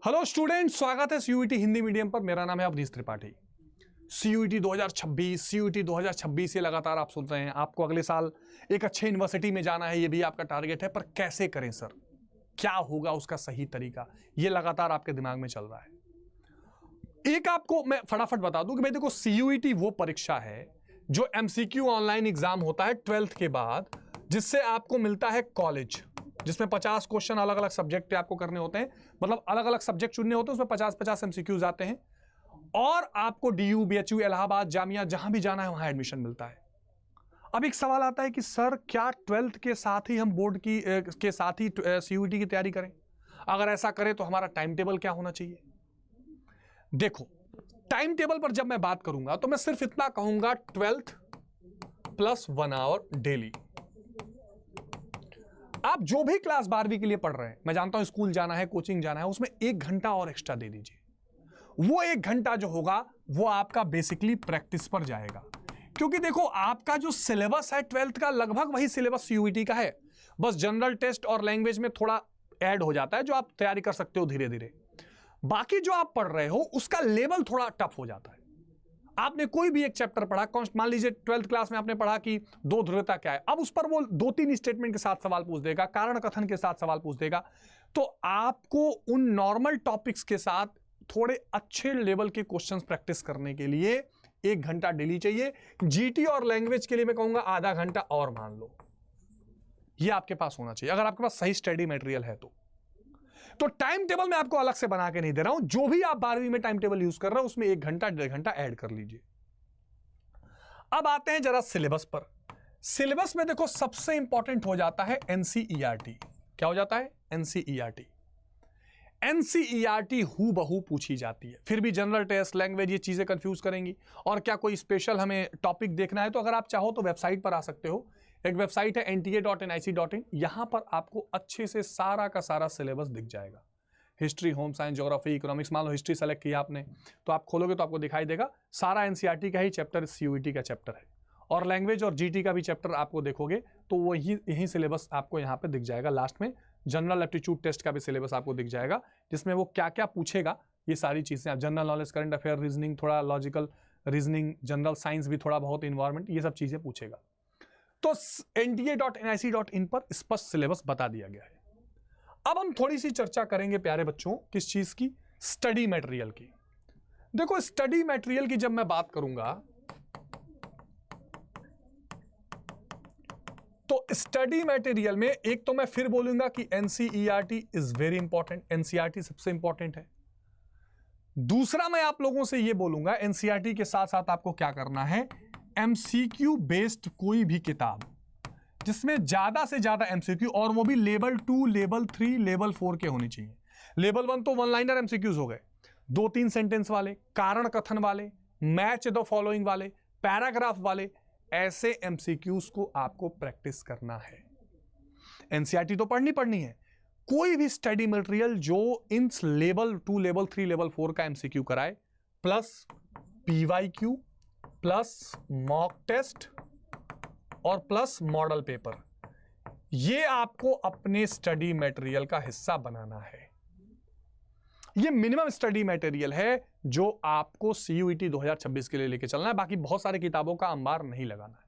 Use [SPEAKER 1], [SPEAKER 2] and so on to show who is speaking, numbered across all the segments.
[SPEAKER 1] Hello student, स्वागत है CUET Hindi medium पर। मेरा नाम है अवनीश त्रिपाठी। सीयूईटी 2026 सीयूईटी 2026 ये लगातार आप सुन रहे हैं। आपको अगले साल एक अच्छे यूनिवर्सिटी में जाना है, ये भी आपका टारगेट है, पर कैसे करें सर, क्या होगा उसका सही तरीका, ये लगातार आपके दिमाग में चल रहा है। एक आपको मैं फटाफट बता दूं कि भाई देखो, सीयूईटी वो परीक्षा है जो एमसीक्यू ऑनलाइन एग्जाम होता है 12th के बाद, जिससे आपको मिलता है कॉलेज, जिसमें 50 क्वेश्चन अलग अलग सब्जेक्ट पे आपको करने होते हैं, मतलब अलग अलग सब्जेक्ट चुनने होते हैं, उसमें 50-50 एमसीक्यूज आते हैं और आपको डीयू, बीएचयू, इलाहाबाद, जामिया, जहां भी जाना है वहां एडमिशन मिलता है। अब एक सवाल आता है कि सर क्या 12th के साथ ही हम बोर्ड की के साथ ही सीयूईटी की तैयारी करें? अगर ऐसा करें तो हमारा टाइम टेबल क्या होना चाहिए? देखो, टाइम टेबल पर जब मैं बात करूंगा तो मैं सिर्फ इतना कहूंगा, 12th प्लस 1 आवर डेली। आप जो भी क्लास 12वीं के लिए पढ़ रहे हैं, मैं जानता हूं स्कूल जाना है, कोचिंग जाना है, उसमें 1 घंटा और एक्स्ट्रा दे दीजिए। वो 1 घंटा जो होगा वो आपका बेसिकली प्रैक्टिस पर जाएगा, क्योंकि देखो आपका जो सिलेबस है 12th का लगभग वही सिलेबस सीयूईटी का है, बस जनरल टेस्ट और लैंग्वेज में थोड़ा ऐड हो जाता है जो आप तैयारी कर सकते हो धीरे धीरे। बाकी जो आप पढ़ रहे हो उसका लेवल थोड़ा टफ हो जाता है। आपने कोई भी एक चैप्टर पढ़ा, मान लीजिए 12th क्लास में आपने पढ़ा कि दो ध्रुवता क्या है, अब उस पर वो 2-3 स्टेटमेंट के साथ सवाल पूछ देगा, कारण कथन के साथ सवाल पूछ देगा, तो आपको उन नॉर्मल टॉपिक्स के साथ थोड़े अच्छे लेवल के क्वेश्चंस प्रैक्टिस करने के लिए 1 घंटा डेली चाहिए। जीटी और लैंग्वेज के लिए मैं कहूंगा आधा घंटा और मान लो, ये आपके पास होना चाहिए अगर आपके पास सही स्टडी मटेरियल है तो टाइम टेबल मैं आपको अलग से बना के नहीं दे रहा हूं, जो भी आप 12वीं में टाइम टेबल यूज कर रहे हो उसमें 1 घंटा 1.5 घंटा ऐड कर लीजिए। अब आते हैं जरा सिलेबस पर। सिलेबस में देखो सबसे इंपॉर्टेंट हो जाता है एनसीईआरटी। क्या हो जाता है? एनसीईआरटी। एनसीईआरटी हूबहू पूछी जाती है, फिर भी जनरल टेस्ट, लैंग्वेज, ये चीजें कंफ्यूज करेंगी। और क्या कोई स्पेशल हमें टॉपिक देखना है तो अगर आप चाहो तो वेबसाइट पर आ सकते हो। एक वेबसाइट है nta.nic.in, यहां पर आपको अच्छे से सारा का सारा सिलेबस दिख जाएगा। History, home science, geography, economics, मान लो हिस्ट्री सेलेक्ट किया आपने तो आप खोलोगे तो आपको दिखाई देगा सारा एनसीईआरटी का ही चैप्टर सीयूईटी का चैप्टर है, और लैंग्वेज और जीटी का भी चैप्टर आपको देखोगे तो वही यही सिलेबस आपको यहाँ पे दिख जाएगा। लास्ट में जनरल एप्टीट्यूड टेस्ट का भी सिलेबस आपको दिख जाएगा, जिसमें वो क्या क्या पूछेगा ये सारी चीजें, आप general knowledge, current affair, reasoning, थोड़ा लॉजिकल रीजनिंग, जनरल साइंस भी थोड़ा बहुत, इन्वायरमेंट, ये सब चीजें पूछेगा। तो nta.nic.in पर स्पष्ट सिलेबस बता दिया गया है। अब हम थोड़ी सी चर्चा करेंगे प्यारे बच्चों, किस चीज की? स्टडी मटेरियल की। देखो स्टडी मटेरियल की जब मैं बात करूंगा तो स्टडी मटेरियल में एक तो मैं फिर बोलूंगा कि NCERT is very important, NCERT सबसे इंपॉर्टेंट है। दूसरा मैं आप लोगों से यह बोलूंगा एनसीईआरटी के साथ साथ आपको क्या करना है, एमसीक्यू बेस्ड कोई भी किताब जिसमें ज्यादा से ज्यादा एमसीक्यू, और वो भी लेवल 2, लेवल 3, लेवल 4 के होनी चाहिए। लेवल 1 तो 1 लाइनर एमसीक्यूज हो गए, 2-3 सेंटेंस वाले, कारण कथन वाले, मैच द फॉलोइंग वाले, पैराग्राफ वाले, ऐसे एमसीक्यूज को आपको प्रैक्टिस करना है। एनसीईआरटी तो पढ़नी है, कोई भी स्टडी मटेरियल जो इन लेवल 2, लेवल 3, लेवल 4 का एमसीक्यू कराए, plus PYQ, plus mock test और प्लस मॉडल पेपर, ये आपको अपने स्टडी मटेरियल का हिस्सा बनाना है। ये मिनिमम स्टडी मटेरियल है जो आपको सीयूईटी 2026 के लिए लेके चलना है। बाकी बहुत सारी किताबों का अंबार नहीं लगाना है।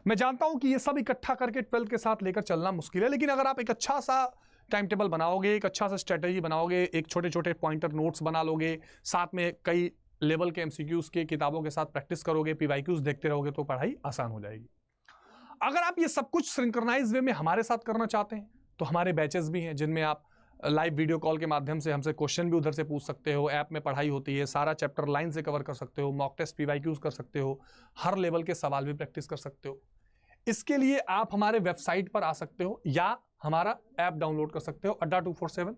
[SPEAKER 1] मैं जानता हूं कि ये सब इकट्ठा करके 12th के साथ लेकर चलना मुश्किल है, लेकिन अगर आप एक अच्छा सा टाइम टेबल बनाओगे, एक अच्छा सा स्ट्रेटेजी बनाओगे, एक छोटे छोटे पॉइंटर नोट्स बना लोगे, साथ में कई लेवल के एमसीक्यूज के किताबों के साथ प्रैक्टिस करोगे, पीवाईक्यूज देखते रहोगे, तो पढ़ाई आसान हो जाएगी। अगर आप ये सब कुछ सिंक्रोनाइज वे में हमारे साथ करना चाहते हैं तो हमारे बैचेस भी हैं, जिनमें आप लाइव वीडियो कॉल के माध्यम से हमसे क्वेश्चन भी उधर से पूछ सकते हो, ऐप में पढ़ाई होती है, सारा चैप्टर लाइन से कवर कर सकते हो, मॉक टेस्ट, पीवाईक्यूज कर सकते हो, हर लेवल के सवाल भी प्रैक्टिस कर सकते हो। इसके लिए आप हमारे वेबसाइट पर आ सकते हो या हमारा ऐप डाउनलोड कर सकते हो, Adda 247।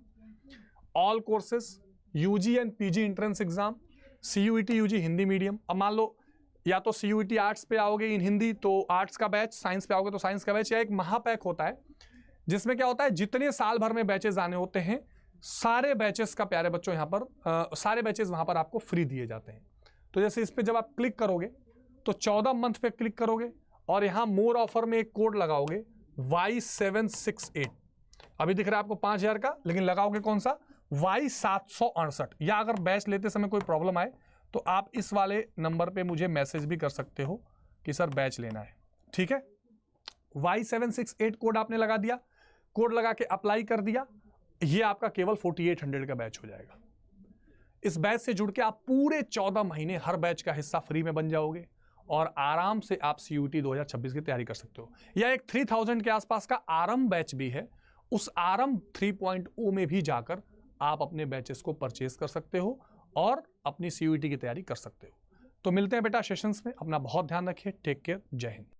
[SPEAKER 1] All courses, UG and PG entrance exam, CUET UG Hindi medium. अब मान लो या तो सीयूईटी आर्ट्स पे आओगे इन हिंदी तो आर्ट्स का बैच, साइंस पे आओगे तो साइंस का बैच, या एक महापैक होता है जिसमें क्या होता है, जितने साल भर में बैचेस आने होते हैं सारे बैचेस का प्यारे बच्चों यहां पर सारे बैचेस वहां पर आपको फ्री दिए जाते हैं। तो जैसे इस पे जब आप क्लिक करोगे तो 14 मंथ पे क्लिक करोगे और यहां मोर ऑफर में एक कोड लगाओगे Y768, अभी दिख रहा है आपको 5000 का, लेकिन लगाओगे कौन सा, Y768। या अगर बैच लेते समय कोई प्रॉब्लम आए तो आप इस वाले नंबर पे मुझे मैसेज भी कर सकते हो कि सर बैच लेना है, ठीक है। Y768 कोड आपने लगा दिया, कोड लगा के अप्लाई कर दिया, ये आपका केवल 4800 का बैच हो जाएगा। इस बैच से जुड़ के आप पूरे 14 महीने हर बैच का हिस्सा फ्री में बन जाओगे और आराम से आप CUET 2026 की तैयारी कर सकते हो। या एक 3000 के आसपास का आरंभ बैच भी है, उस आरंभ 3.0 में भी जाकर आप अपने बैचेस को परचेज कर सकते हो और अपनी CUET की तैयारी कर सकते हो। तो मिलते हैं बेटा सेशंस में, अपना बहुत ध्यान रखिए, टेक केयर, जय हिंद।